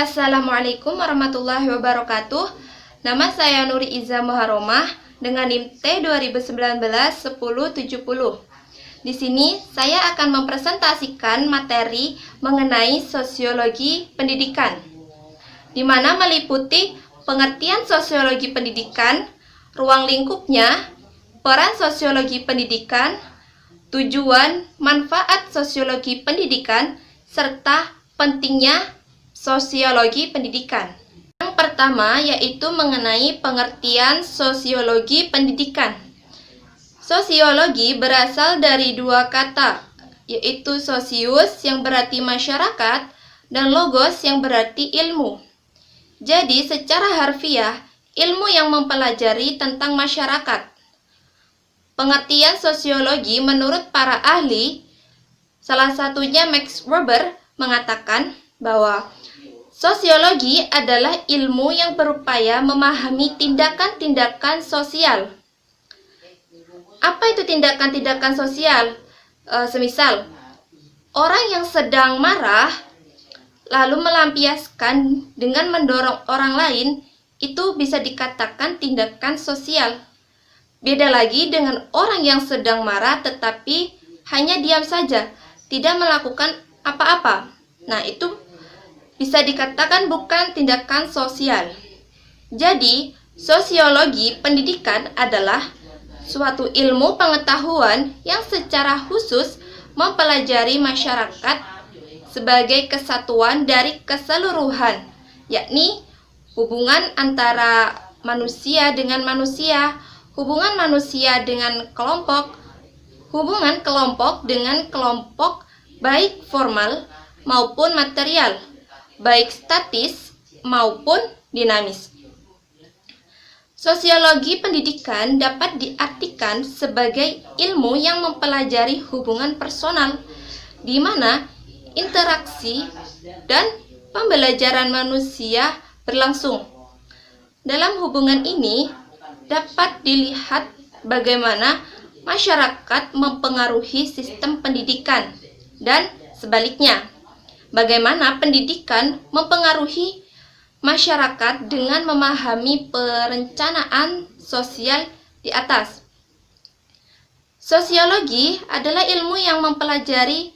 Assalamualaikum warahmatullahi wabarakatuh. Nama saya Nuri Iza Muharomah dengan NIM T 2019-1070. Di sini saya akan mempresentasikan materi mengenai sosiologi pendidikan, di mana meliputi pengertian sosiologi pendidikan, ruang lingkupnya, peran sosiologi pendidikan, tujuan, manfaat sosiologi pendidikan, serta pentingnya sosiologi pendidikan. Yang pertama yaitu mengenai pengertian sosiologi pendidikan. Sosiologi berasal dari dua kata, yaitu sosius yang berarti masyarakat dan logos yang berarti ilmu. Jadi secara harfiah, ilmu yang mempelajari tentang masyarakat. Pengertian sosiologi menurut para ahli, salah satunya Max Weber, mengatakan bahwa sosiologi adalah ilmu yang berupaya memahami tindakan-tindakan sosial. Apa itu tindakan-tindakan sosial? Semisal, orang yang sedang marah lalu melampiaskan dengan mendorong orang lain, itu bisa dikatakan tindakan sosial. Beda lagi dengan orang yang sedang marah tetapi hanya diam saja, tidak melakukan apa-apa. Nah, itu bisa dikatakan bukan tindakan sosial. Jadi, sosiologi pendidikan adalah suatu ilmu pengetahuan yang secara khusus mempelajari masyarakat sebagai kesatuan dari keseluruhan, yakni hubungan antara manusia dengan manusia, hubungan manusia dengan kelompok, hubungan kelompok dengan kelompok baik formal maupun material, baik statis maupun dinamis. Sosiologi pendidikan dapat diartikan sebagai ilmu yang mempelajari hubungan personal, di mana interaksi dan pembelajaran manusia berlangsung. Dalam hubungan ini dapat dilihat bagaimana masyarakat mempengaruhi sistem pendidikan dan sebaliknya, bagaimana pendidikan mempengaruhi masyarakat dengan memahami perencanaan sosial di atas. Sosiologi adalah ilmu yang mempelajari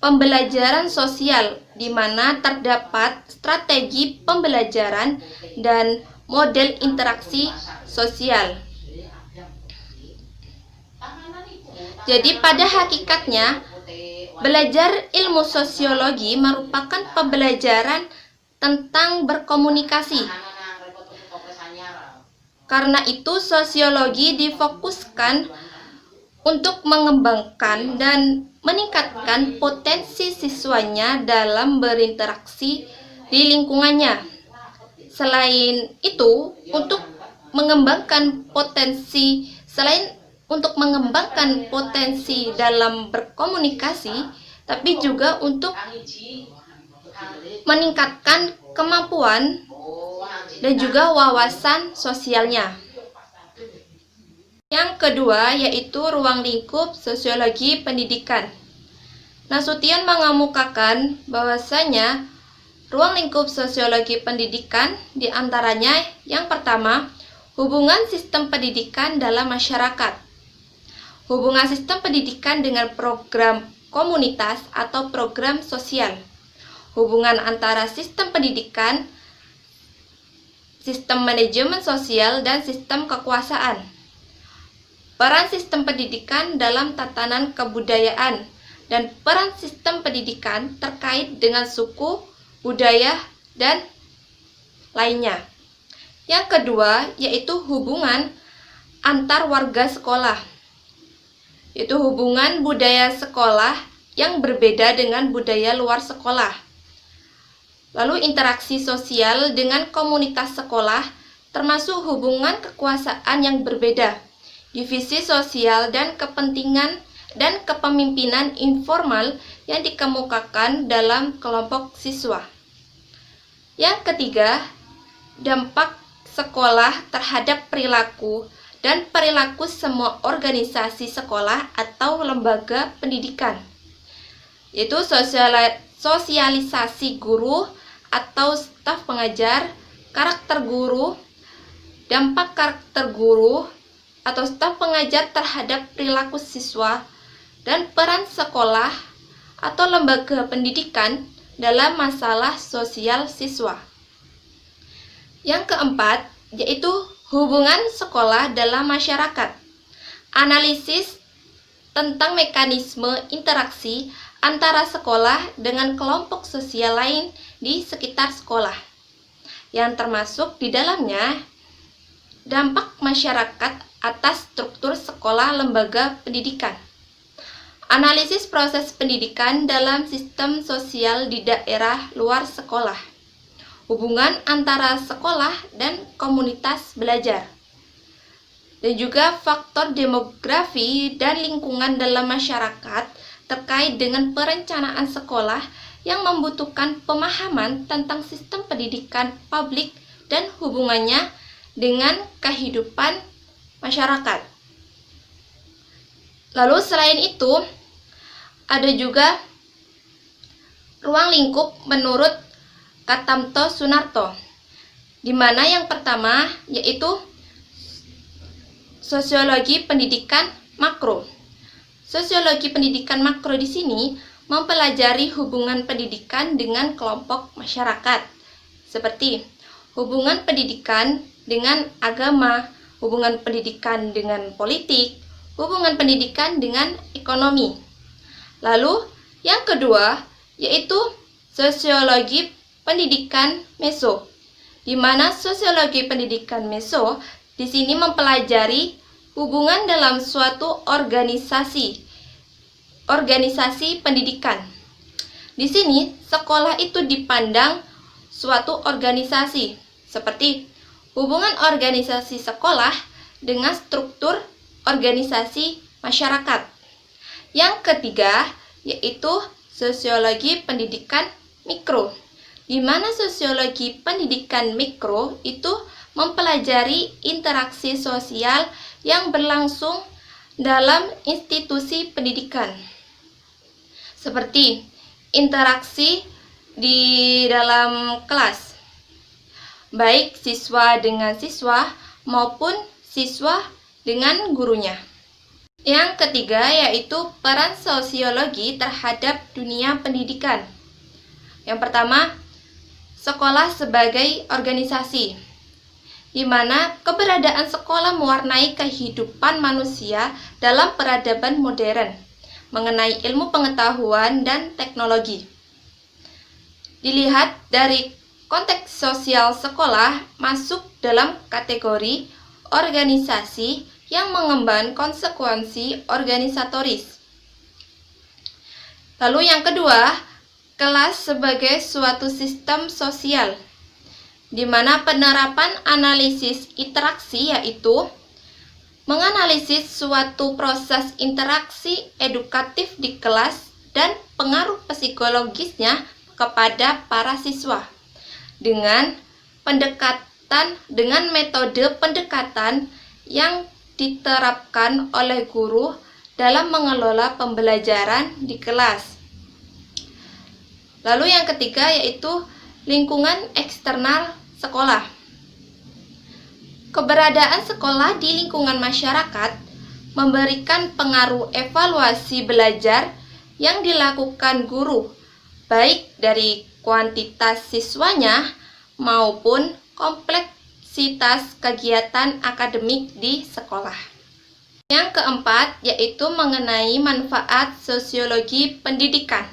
pembelajaran sosial, di mana terdapat strategi pembelajaran dan model interaksi sosial. Jadi pada hakikatnya, belajar ilmu sosiologi merupakan pembelajaran tentang berkomunikasi. Karena itu, sosiologi difokuskan untuk mengembangkan dan meningkatkan potensi siswanya dalam berinteraksi di lingkungannya. Selain itu, untuk mengembangkan potensi dalam berkomunikasi, tapi juga untuk meningkatkan kemampuan dan juga wawasan sosialnya. Yang kedua yaitu ruang lingkup sosiologi pendidikan. Nasution mengemukakan bahwasanya ruang lingkup sosiologi pendidikan diantaranya yang pertama, hubungan sistem pendidikan dalam masyarakat. Hubungan sistem pendidikan dengan program komunitas atau program sosial. Hubungan antara sistem pendidikan, sistem manajemen sosial, dan sistem kekuasaan. Peran sistem pendidikan dalam tatanan kebudayaan dan peran sistem pendidikan terkait dengan suku, budaya, dan lainnya. Yang kedua yaitu hubungan antar warga sekolah, yaitu hubungan budaya sekolah yang berbeda dengan budaya luar sekolah. Lalu interaksi sosial dengan komunitas sekolah, termasuk hubungan kekuasaan yang berbeda, divisi sosial dan kepentingan dan kepemimpinan informal yang dikemukakan dalam kelompok siswa. Yang ketiga, dampak sekolah terhadap perilaku dan perilaku semua organisasi sekolah atau lembaga pendidikan, yaitu sosialisasi guru atau staf pengajar, karakter guru, dampak karakter guru atau staf pengajar terhadap perilaku siswa, dan peran sekolah atau lembaga pendidikan dalam masalah sosial siswa. Yang keempat, yaitu hubungan sekolah dalam masyarakat. Analisis tentang mekanisme interaksi antara sekolah dengan kelompok sosial lain di sekitar sekolah, yang termasuk di dalamnya dampak masyarakat atas struktur sekolah lembaga pendidikan. Analisis proses pendidikan dalam sistem sosial di daerah luar sekolah. Hubungan antara sekolah dan komunitas belajar. Dan juga faktor demografi dan lingkungan dalam masyarakat terkait dengan perencanaan sekolah yang membutuhkan pemahaman tentang sistem pendidikan publik dan hubungannya dengan kehidupan masyarakat. Lalu selain itu, ada juga ruang lingkup menurut Katamto Sunarto, di mana yang pertama yaitu sosiologi pendidikan makro. Sosiologi pendidikan makro di sini mempelajari hubungan pendidikan dengan kelompok masyarakat, seperti hubungan pendidikan dengan agama, hubungan pendidikan dengan politik, hubungan pendidikan dengan ekonomi. Lalu yang kedua yaitu sosiologi pendidikan meso, di mana sosiologi pendidikan meso di sini mempelajari hubungan dalam suatu organisasi pendidikan. Di sini sekolah itu dipandang suatu organisasi, seperti hubungan organisasi sekolah dengan struktur organisasi masyarakat. Yang ketiga yaitu sosiologi pendidikan mikro, di mana sosiologi pendidikan mikro itu mempelajari interaksi sosial yang berlangsung dalam institusi pendidikan, seperti interaksi di dalam kelas, baik siswa dengan siswa maupun siswa dengan gurunya. Yang ketiga yaitu peran sosiologi terhadap dunia pendidikan. Yang pertama, sekolah sebagai organisasi, di mana keberadaan sekolah mewarnai kehidupan manusia dalam peradaban modern mengenai ilmu pengetahuan dan teknologi. Dilihat dari konteks sosial, sekolah masuk dalam kategori organisasi yang mengemban konsekuensi organisatoris. Lalu yang kedua, kelas sebagai suatu sistem sosial, di mana penerapan analisis interaksi yaitu menganalisis suatu proses interaksi edukatif di kelas dan pengaruh psikologisnya kepada para siswa dengan metode pendekatan yang diterapkan oleh guru dalam mengelola pembelajaran di kelas. Lalu yang ketiga yaitu lingkungan eksternal sekolah. Keberadaan sekolah di lingkungan masyarakat memberikan pengaruh evaluasi belajar yang dilakukan guru, baik dari kuantitas siswanya maupun kompleksitas kegiatan akademik di sekolah. Yang keempat yaitu mengenai manfaat sosiologi pendidikan.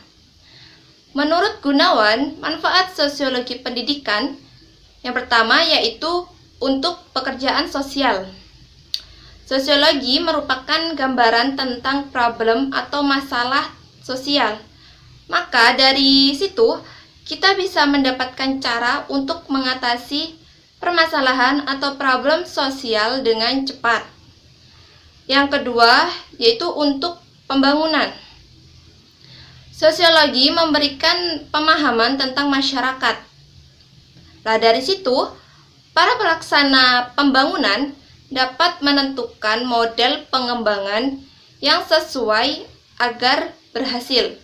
Menurut Gunawan, manfaat sosiologi pendidikan yang pertama yaitu untuk pekerjaan sosial. Sosiologi merupakan gambaran tentang problem atau masalah sosial. Maka dari situ kita bisa mendapatkan cara untuk mengatasi permasalahan atau problem sosial dengan cepat. Yang kedua yaitu untuk pembangunan. Sosiologi memberikan pemahaman tentang masyarakat. Nah, dari situ para pelaksana pembangunan dapat menentukan model pengembangan yang sesuai agar berhasil.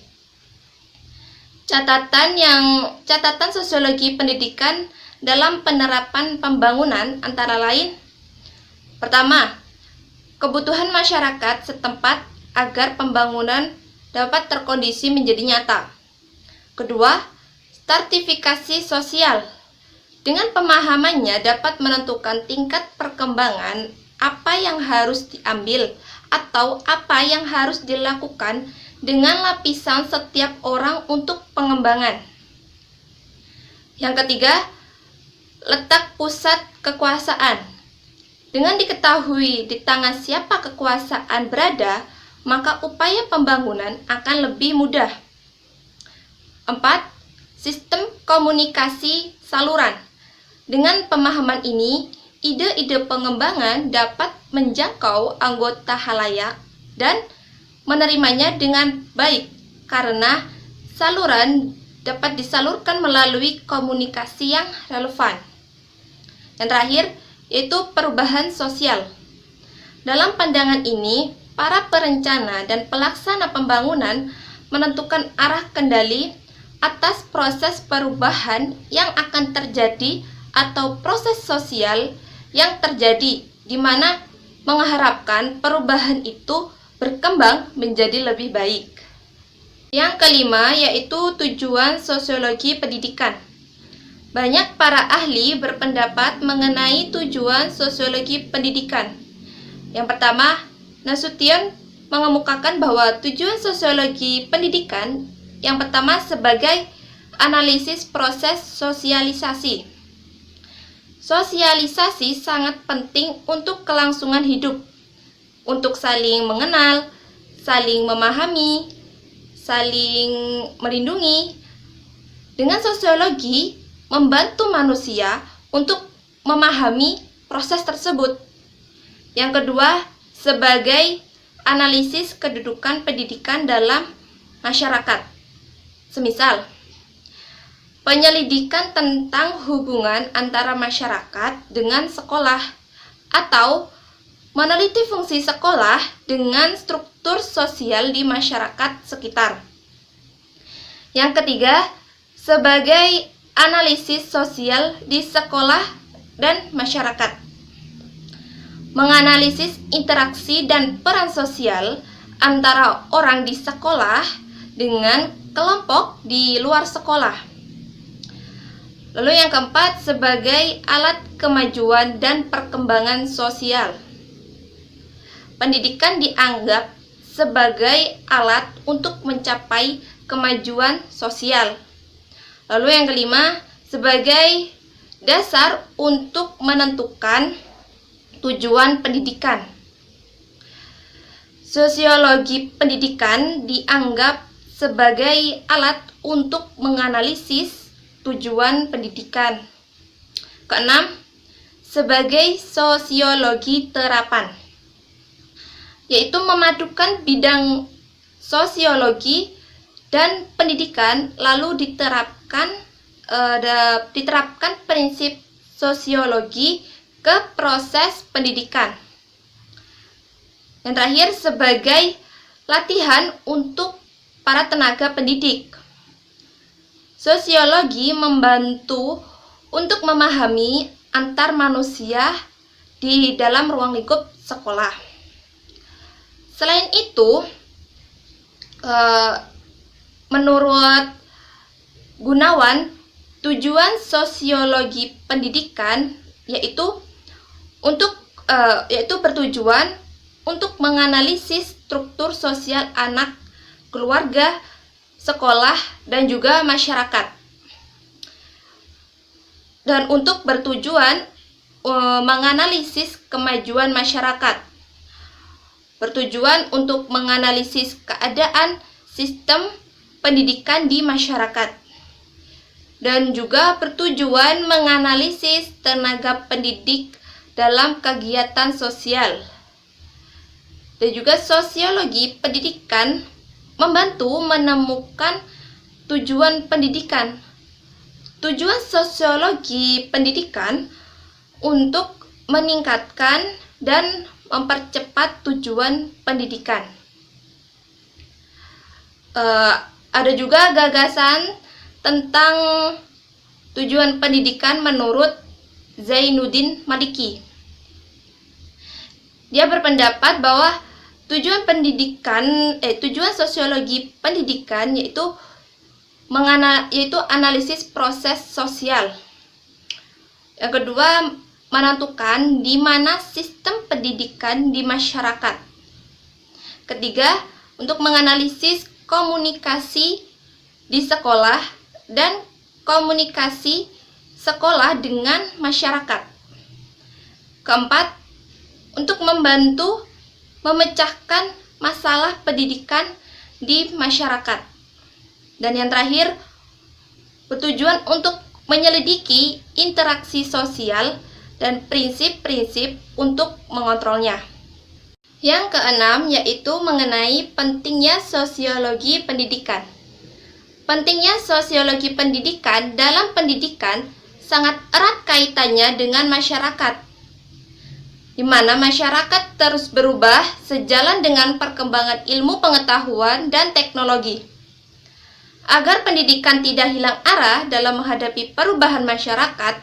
Catatan sosiologi pendidikan dalam penerapan pembangunan antara lain: pertama, kebutuhan masyarakat setempat agar pembangunan dapat terkondisi menjadi nyata. Kedua, stratifikasi sosial. Dengan pemahamannya dapat menentukan tingkat perkembangan apa yang harus diambil atau apa yang harus dilakukan dengan lapisan setiap orang untuk pengembangan. Yang ketiga, letak pusat kekuasaan. Dengan diketahui di tangan siapa kekuasaan berada, maka upaya pembangunan akan lebih mudah. 4. Sistem komunikasi saluran. Dengan pemahaman ini, ide-ide pengembangan dapat menjangkau anggota halayak dan menerimanya dengan baik karena saluran dapat disalurkan melalui komunikasi yang relevan. Yang terakhir, yaitu perubahan sosial. Dalam pandangan ini, para perencana dan pelaksana pembangunan menentukan arah kendali atas proses perubahan yang akan terjadi atau proses sosial yang terjadi, di mana mengharapkan perubahan itu berkembang menjadi lebih baik. Yang kelima yaitu tujuan sosiologi pendidikan. Banyak para ahli berpendapat mengenai tujuan sosiologi pendidikan. Yang pertama, Nasution mengemukakan bahwa tujuan sosiologi pendidikan yang pertama sebagai analisis proses sosialisasi. Sosialisasi sangat penting untuk kelangsungan hidup, untuk saling mengenal, saling memahami, saling melindungi. Dengan sosiologi membantu manusia untuk memahami proses tersebut. Yang kedua, sebagai analisis kedudukan pendidikan dalam masyarakat. Semisal, penyelidikan tentang hubungan antara masyarakat dengan sekolah atau meneliti fungsi sekolah dengan struktur sosial di masyarakat sekitar. Yang ketiga, sebagai analisis sosial di sekolah dan masyarakat. Menganalisis interaksi dan peran sosial antara orang di sekolah dengan kelompok di luar sekolah. Lalu yang keempat, sebagai alat kemajuan dan perkembangan sosial. Pendidikan dianggap sebagai alat untuk mencapai kemajuan sosial. Lalu yang kelima, sebagai dasar untuk menentukan tujuan pendidikan. Sosiologi pendidikan dianggap sebagai alat untuk menganalisis tujuan pendidikan. Keenam, sebagai sosiologi terapan, yaitu memadukan bidang sosiologi dan pendidikan lalu diterapkan prinsip sosiologi ke proses pendidikan. Yang terakhir, sebagai latihan untuk para tenaga pendidik. Sosiologi membantu untuk memahami antar manusia di dalam ruang lingkup sekolah. Selain itu, menurut Gunawan, tujuan sosiologi pendidikan yaitu bertujuan untuk menganalisis struktur sosial anak, keluarga, sekolah, dan juga masyarakat. Dan untuk bertujuan menganalisis kemajuan masyarakat. Bertujuan untuk menganalisis keadaan sistem pendidikan di masyarakat. Dan juga bertujuan menganalisis tenaga pendidik dalam kegiatan sosial. Dan juga sosiologi pendidikan membantu menemukan tujuan pendidikan. Tujuan sosiologi pendidikan untuk meningkatkan dan mempercepat tujuan pendidikan. Ada juga gagasan tentang tujuan pendidikan menurut Zainuddin Maliki. Dia berpendapat bahwa tujuan sosiologi pendidikan yaitu analisis proses sosial. Yang kedua, menentukan di mana sistem pendidikan di masyarakat. Ketiga, untuk menganalisis komunikasi di sekolah dan komunikasi sekolah dengan masyarakat. Keempat, untuk membantu memecahkan masalah pendidikan di masyarakat. Dan yang terakhir, bertujuan untuk menyelidiki interaksi sosial dan prinsip-prinsip untuk mengontrolnya. Yang keenam yaitu mengenai pentingnya sosiologi pendidikan. Pentingnya sosiologi pendidikan dalam pendidikan sangat erat kaitannya dengan masyarakat, di mana masyarakat terus berubah sejalan dengan perkembangan ilmu pengetahuan dan teknologi. Agar pendidikan tidak hilang arah dalam menghadapi perubahan masyarakat,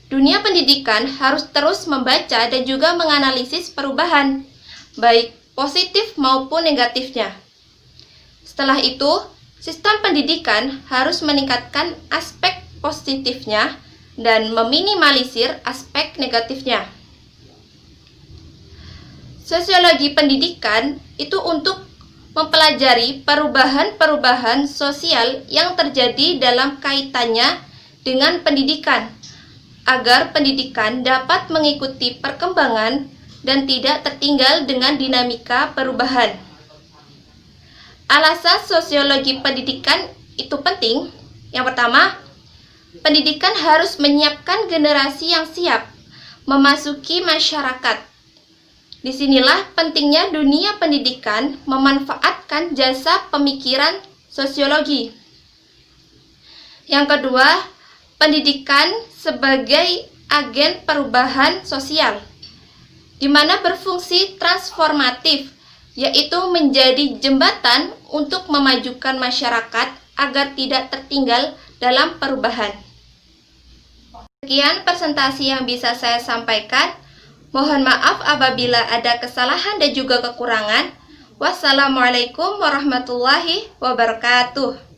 dunia pendidikan harus terus membaca dan juga menganalisis perubahan, baik positif maupun negatifnya. Setelah itu, sistem pendidikan harus meningkatkan aspek positifnya dan meminimalisir aspek negatifnya. Sosiologi pendidikan itu untuk mempelajari perubahan-perubahan sosial yang terjadi dalam kaitannya dengan pendidikan, agar pendidikan dapat mengikuti perkembangan dan tidak tertinggal dengan dinamika perubahan. Alasan sosiologi pendidikan itu penting. Yang pertama, pendidikan harus menyiapkan generasi yang siap memasuki masyarakat. Disinilah pentingnya dunia pendidikan memanfaatkan jasa pemikiran sosiologi. Yang kedua, pendidikan sebagai agen perubahan sosial, di mana berfungsi transformatif, yaitu menjadi jembatan untuk memajukan masyarakat agar tidak tertinggal dalam perubahan. Sekian presentasi yang bisa saya sampaikan. Mohon maaf apabila ada kesalahan dan juga kekurangan. Wassalamualaikum warahmatullahi wabarakatuh.